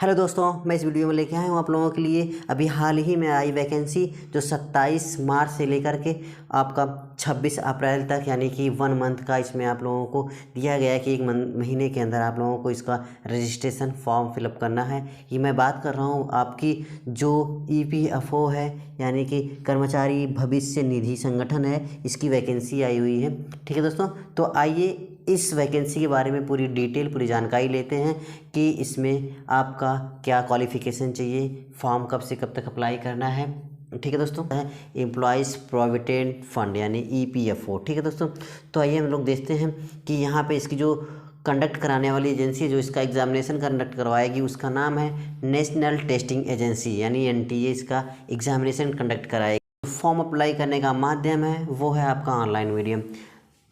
Hello दोस्तों, मैं इस वीडियो में लेके आया हूँ आप लोगों के लिए अभी हाल ही में आई वैकेंसी जो 27 मार्च से लेकर के आपका 26 अप्रैल तक यानी कि 1 मंथ का इसमें आप लोगों को दिया गया है कि 1 महीने के अंदर आप लोगों को इसका रजिस्ट्रेशन फॉर्म फिलअप करना है। ये मैं बात कर रहा हूँ आपकी जो EPFO है यानी कि कर्मचारी भविष्य निधि संगठन है, इसकी वैकेंसी आई हुई है। ठीक है दोस्तों, तो आइए इस वैकेंसी के बारे में पूरी जानकारी लेते हैं कि इसमें आपका क्या क्वालिफ़िकेशन चाहिए, फॉर्म कब से कब तक अप्लाई करना है। ठीक है दोस्तों, एम्प्लॉयज़ प्रोविडेंट फंड यानी EPFO। ठीक है दोस्तों, तो आइए हम लोग देखते हैं कि यहाँ पे इसकी जो कंडक्ट कराने वाली एजेंसी जो इसका एग्जामिनेशन कंडक्ट करवाएगी उसका नाम है नेशनल टेस्टिंग एजेंसी यानी NTA इसका एग्जामिनेशन कंडक्ट कराएगी। फॉर्म अप्लाई करने का माध्यम है वो है आपका ऑनलाइन मीडियम।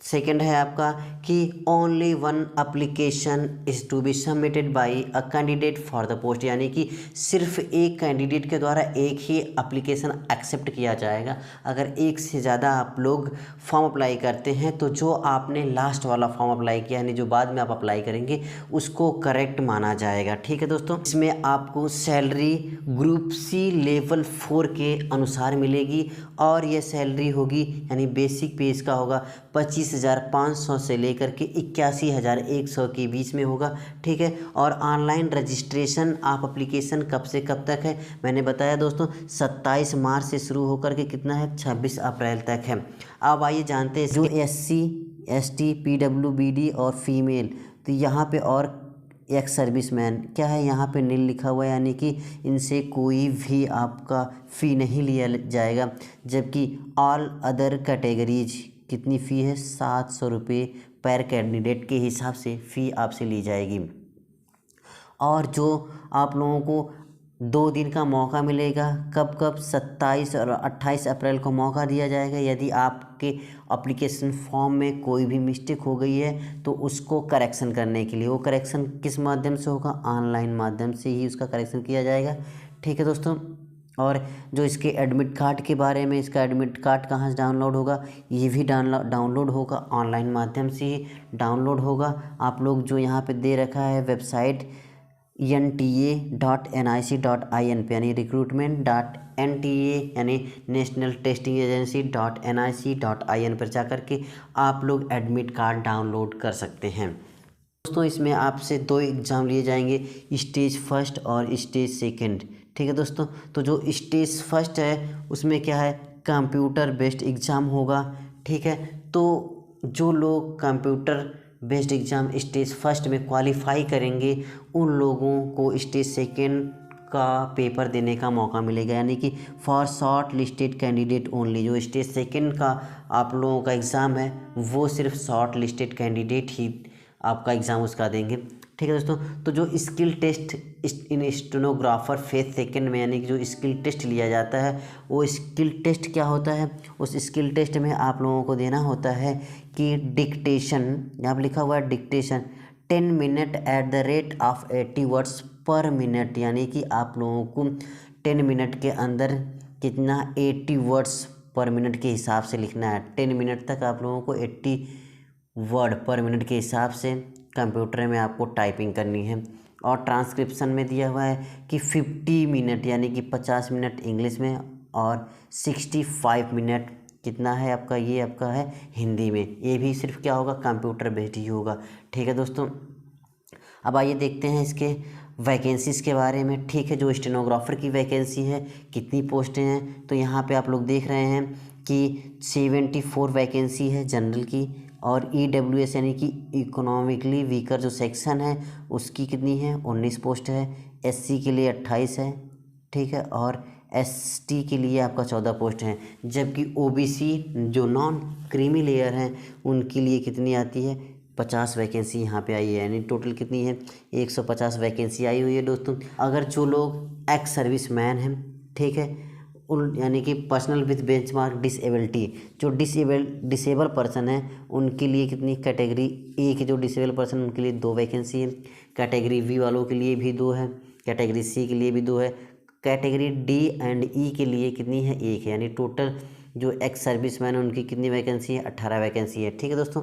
सेकेंड है आपका कि only one application is to be submitted by a candidate for the post यानी कि सिर्फ एक कैंडिडेट के द्वारा एक ही एप्लीकेशन एक्सेप्ट किया जाएगा। अगर एक से ज़्यादा आप लोग फॉर्म अप्लाई करते हैं तो जो आपने लास्ट वाला फॉर्म अप्लाई किया यानी जो बाद में आप अप्लाई करेंगे उसको करेक्ट माना जाएगा। ठीक है दोस्तों, इसमें आपको सैलरी ग्रुप C लेवल 4 के अनुसार मिलेगी और यह सैलरी होगी यानी बेसिक पे इसका होगा 25,500 से लेकर के 81,100 के बीच में होगा। ठीक है, और ऑनलाइन रजिस्ट्रेशन आप एप्लीकेशन कब से कब तक है मैंने बताया दोस्तों 27 मार्च से शुरू होकर के कितना है 26 अप्रैल तक है। अब आइए जानते हैं जो SC ST PWBD और फीमेल, तो यहाँ पे और एक्स सर्विसमैन क्या है यहाँ पे नील लिखा हुआ है यानी कि इनसे कोई भी आपका फ़ी नहीं लिया जाएगा। जबकि ऑल अदर कैटेगरीज कितनी फ़ी है 700 रुपये पर कैंडिडेट के हिसाब से फ़ी आपसे ली जाएगी। और जो आप लोगों को 2 दिन का मौका मिलेगा, कब कब 27 और 28 अप्रैल को मौका दिया जाएगा। यदि आपके एप्लीकेशन फॉर्म में कोई भी मिस्टेक हो गई है तो उसको करेक्शन करने के लिए, वो करेक्शन किस माध्यम से होगा, ऑनलाइन माध्यम से ही उसका करेक्शन किया जाएगा। ठीक है दोस्तों, और जो इसके एडमिट कार्ड के बारे में, इसका एडमिट कार्ड कहाँ से डाउनलोड होगा, ये भी डाउनलोड होगा ऑनलाइन माध्यम से ही डाउनलोड होगा। आप लोग जो यहाँ पे दे रखा है वेबसाइट NTA.nic.in पे यानी recruitment.NTA यानी नेशनल टेस्टिंग एजेंसी .nic.in पर जाकर के आप लोग एडमिट कार्ड डाउनलोड कर सकते हैं। दोस्तों, इसमें आपसे 2 एग्ज़ाम लिए जाएंगे, स्टेज फर्स्ट और स्टेज सेकंड। ठीक है दोस्तों, तो जो स्टेज फर्स्ट है उसमें क्या है कंप्यूटर बेस्ड एग्ज़ाम होगा। ठीक है, तो जो लोग computer based exam stage first में क्वालिफाई करेंगे उन लोगों को स्टेज सेकंड का पेपर देने का मौका मिलेगा यानी कि for short listed candidate only. जो स्टेज सेकंड का आप लोगों का एग्ज़ाम है वो सिर्फ शॉर्ट लिस्टेड कैंडिडेट ही आपका एग्ज़ाम उसका देंगे। ठीक है दोस्तों, तो जो स्किल टेस्ट इन स्टेनोग्राफर फेज सेकंड में यानी कि जो स्किल टेस्ट लिया जाता है वो स्किल टेस्ट क्या होता है, उस स्किल टेस्ट में आप लोगों को देना होता है कि डिक्टेशन, यहाँ पर लिखा हुआ है dictation 10 minute at the rate of 80 words पर मिनट यानी कि आप लोगों को 10 मिनट के अंदर कितना 80 वर्ड्स पर मिनट के हिसाब से लिखना है। 10 मिनट तक आप लोगों को 80 वर्ड पर मिनट के हिसाब से कंप्यूटर में आपको टाइपिंग करनी है। और ट्रांसक्रिप्शन में दिया हुआ है कि 50 मिनट यानी कि 50 मिनट इंग्लिश में और 65 मिनट कितना है आपका, ये आपका है हिंदी में। ये भी सिर्फ क्या होगा कंप्यूटर बेस्ड ही होगा। ठीक है दोस्तों, अब आइए देखते हैं इसके वैकेंसीज़ के बारे में। ठीक है, जो स्टेनोग्राफर की वैकेंसी है कितनी पोस्टें हैं तो यहाँ पे आप लोग देख रहे हैं कि 74 वैकेंसी है जनरल की, और EWS यानी कि इकोनॉमिकली वीकर जो सेक्शन है उसकी कितनी है 19 पोस्ट है। SC के लिए 28 है। ठीक है, और ST के लिए आपका 14 पोस्ट हैं। जबकि OBC जो नॉन क्रीमी लेयर हैं उनके लिए कितनी आती है 50 वैकेंसी यहाँ पे आई है यानी टोटल कितनी है 150 वैकेंसी आई हुई है दोस्तों। अगर जो लोग एक्स सर्विस मैन हैं, ठीक है, उन यानी कि पर्सनल विथ बेंचमार्क डिसेबिलिटी, जो डिसेबल पर्सन है उनके लिए कितनी कैटेगरी A के जो डिसेबल पर्सन उनके लिए 2 वैकेंसी है, कैटेगरी B वालों के लिए भी 2 है, कैटेगरी C के लिए भी 2 है, कैटेगरी D एंड E के लिए कितनी है 1 है। यानी टोटल जो एक्स सर्विसमैन है उनकी कितनी वैकेंसी है 18 वैकेंसी है। ठीक है दोस्तों,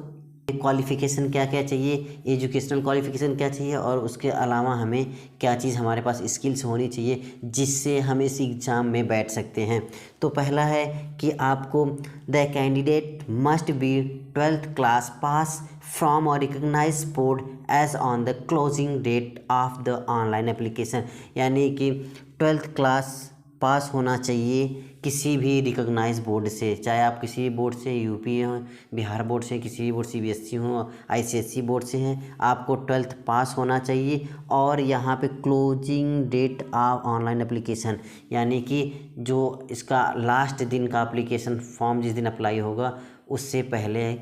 क्वालिफ़िकेशन क्या क्या चाहिए, एजुकेशनल क्वालिफ़िकेशन क्या चाहिए, और उसके अलावा हमें क्या चीज़ हमारे पास स्किल्स होनी चाहिए जिससे हम इस एग्ज़ाम में बैठ सकते हैं। तो पहला है कि आपको the candidate must be 12th class pass from और recognised board as on the closing date of the online application, यानी कि 12th क्लास पास होना चाहिए किसी भी रिकॉग्नाइज बोर्ड से, चाहे आप किसी भी बोर्ड से, यूपी हो, बिहार बोर्ड से, किसी भी बोर्ड सीबीएसई हो, आईसीएसई बोर्ड से हैं, आपको 12th पास होना चाहिए। और यहाँ पे closing date of online application, यानी कि जो इसका लास्ट दिन का एप्लीकेशन फॉर्म जिस दिन अप्लाई होगा उससे पहले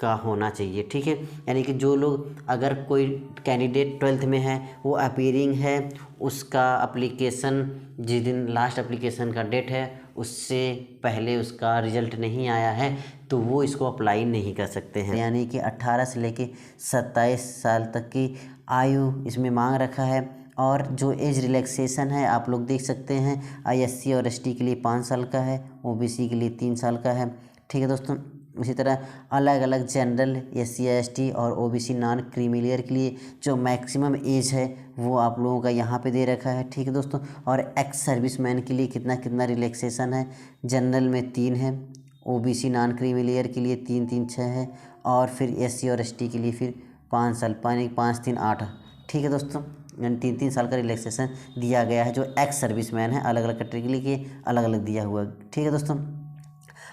का होना चाहिए, ठीक है। यानी कि जो लोग, अगर कोई कैंडिडेट 12th में है, वो अपीयरिंग है, उसका एप्लीकेशन जिस दिन लास्ट एप्लीकेशन का डेट है उससे पहले उसका रिज़ल्ट नहीं आया है तो वो इसको अप्लाई नहीं कर सकते हैं। यानी कि 18 से लेके 27 साल तक की आयु इसमें मांग रखा है। और जो एज रिलैक्सेशन है आप लोग देख सकते हैं, आईएससी और एसटी के लिए 5 साल का है, ओबीसी के लिए 3 साल का है, ठीक है दोस्तों। इसी तरह अलग अलग जनरल, एससी एसटी और ओबीसी नॉन क्रीमिलियर के लिए जो मैक्सिमम एज है वो आप लोगों का यहाँ पे दे रखा है, ठीक है दोस्तों। और एक्स सर्विसमैन के लिए कितना कितना रिलैक्सेशन है, जनरल में 3 है, ओबीसी नॉन क्रीमिलियर के लिए 3 3 6 है, और फिर एससी और एसटी के लिए फिर 5 साल, 5 3 8, ठीक है दोस्तों। यानी 3 3 साल का रिलैक्सेशन दिया गया है जो एक्स सर्विसमैन है, अलग अलग कैटेगरी के अलग अलग दिया हुआ, ठीक है दोस्तों।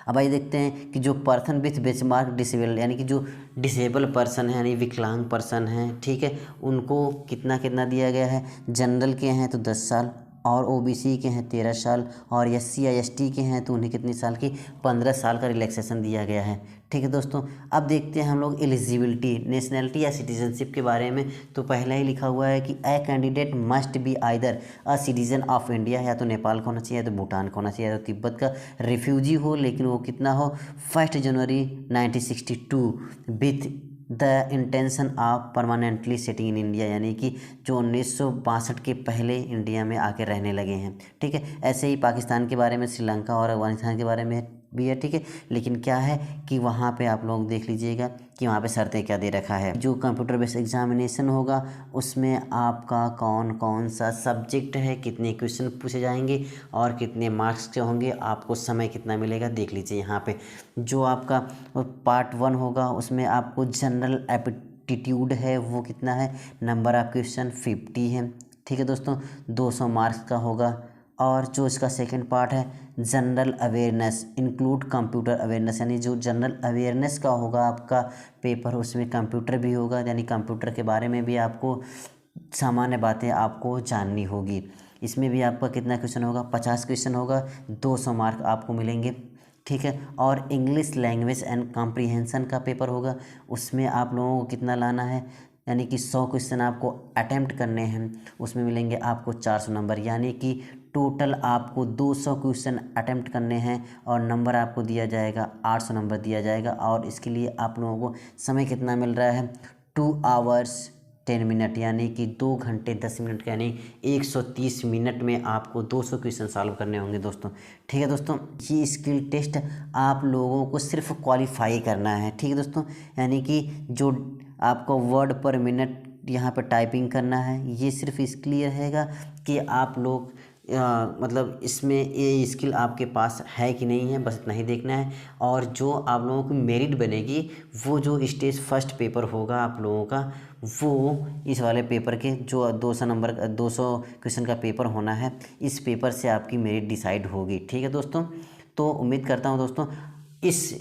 अब आइए देखते हैं कि जो पर्सन विथ बेंचमार्क डिसेबल, यानी कि जो डिसेबल पर्सन है, यानी विकलांग पर्सन है, ठीक है, उनको कितना कितना दिया गया है। जनरल के हैं तो 10 साल, और ओबीसी के हैं 13 साल, और एससी या एसटी के हैं तो उन्हें कितनी साल की 15 साल का रिलैक्सेशन दिया गया है, ठीक है दोस्तों। अब देखते हैं हम लोग एलिजिबिलिटी, नेशनैलिटी या सिटीजनशिप के बारे में। तो पहला ही लिखा हुआ है कि a candidate must be either a citizen of India, या तो नेपाल का होना चाहिए, या तो भूटान का होना चाहिए, या तो तिब्बत का रिफ्यूजी हो, लेकिन वो कितना हो 1 जनवरी 1962 with the intention of permanently setting in India, यानी कि जो 1962 के पहले इंडिया में आके रहने लगे हैं, ठीक है। ऐसे ही पाकिस्तान के बारे में, श्रीलंका और अफगानिस्तान के बारे में भी है, ठीक है। लेकिन क्या है कि वहाँ पे आप लोग देख लीजिएगा कि वहाँ पे शर्तें क्या दे रखा है। जो कंप्यूटर बेस्ड एग्जामिनेशन होगा उसमें आपका कौन कौन सा सब्जेक्ट है, कितने क्वेश्चन पूछे जाएंगे और कितने मार्क्स के होंगे, आपको समय कितना मिलेगा देख लीजिए यहाँ पे। जो आपका पार्ट 1 होगा उसमें आपको जनरल एप्टीट्यूड है वो कितना है, नंबर ऑफ क्वेश्चन 50 है, ठीक है दोस्तों, 200 मार्क्स का होगा। और जो इसका सेकंड पार्ट है general awareness include computer awareness, यानी जो जनरल अवेयरनेस का होगा आपका पेपर, उसमें कंप्यूटर भी होगा, यानी कंप्यूटर के बारे में भी आपको सामान्य बातें आपको जाननी होगी। इसमें भी आपका कितना क्वेश्चन होगा, 50 क्वेश्चन होगा, 200 मार्क आपको मिलेंगे, ठीक है। और इंग्लिश लैंग्वेज एंड कॉम्प्रीहेंशन का पेपर होगा, उसमें आप लोगों को कितना लाना है, यानी कि 100 क्वेश्चन आपको अटेम्प्ट करने हैं, उसमें मिलेंगे आपको 400 नंबर, यानी कि टोटल आपको 200 क्वेश्चन अटेम्प्ट करने हैं और नंबर आपको दिया जाएगा 800 नंबर दिया जाएगा। और इसके लिए आप लोगों को समय कितना मिल रहा है, 2 आवर्स 10 मिनट, यानी कि 2 घंटे 10 मिनट, यानी 130 मिनट में आपको 200 क्वेश्चन सॉल्व करने होंगे दोस्तों, ठीक है दोस्तों। ये स्किल टेस्ट आप लोगों को सिर्फ क्वालिफाई करना है, ठीक है दोस्तों। यानी कि जो आपको वर्ड पर मिनट यहाँ पर टाइपिंग करना है, ये सिर्फ इसके लिए रहेगा कि आप लोग मतलब इसमें ये स्किल आपके पास है कि नहीं है, बस इतना ही देखना है। और जो आप लोगों की मेरिट बनेगी, वो जो स्टेज फर्स्ट पेपर होगा आप लोगों का, वो इस वाले पेपर के जो 200 नंबर 200 क्वेश्चन का पेपर होना है, इस पेपर से आपकी मेरिट डिसाइड होगी, ठीक है दोस्तों। तो उम्मीद करता हूँ दोस्तों इस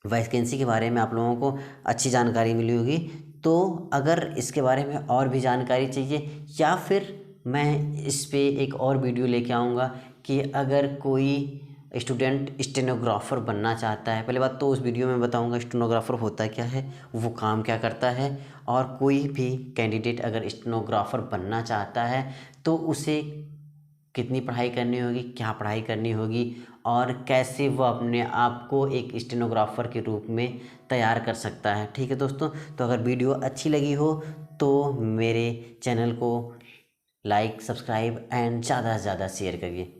वैकेंसी के बारे में आप लोगों को अच्छी जानकारी मिली होगी। तो अगर इसके बारे में और भी जानकारी चाहिए, या फिर मैं इस पे एक और वीडियो लेके आऊँगा कि अगर कोई स्टूडेंट स्टेनोग्राफ़र बनना चाहता है, पहले बात तो उस वीडियो में बताऊँगा स्टेनोग्राफ़र होता क्या है, वो काम क्या करता है। और कोई भी कैंडिडेट अगर स्टेनोग्राफ़र बनना चाहता है तो उसे कितनी पढ़ाई करनी होगी, क्या पढ़ाई करनी होगी, और कैसे वो अपने आप को एक स्टेनोग्राफ़र के रूप में तैयार कर सकता है, ठीक है दोस्तों। तो अगर वीडियो अच्छी लगी हो तो मेरे चैनल को लाइक, सब्सक्राइब एंड ज़्यादा से ज़्यादा शेयर करिए।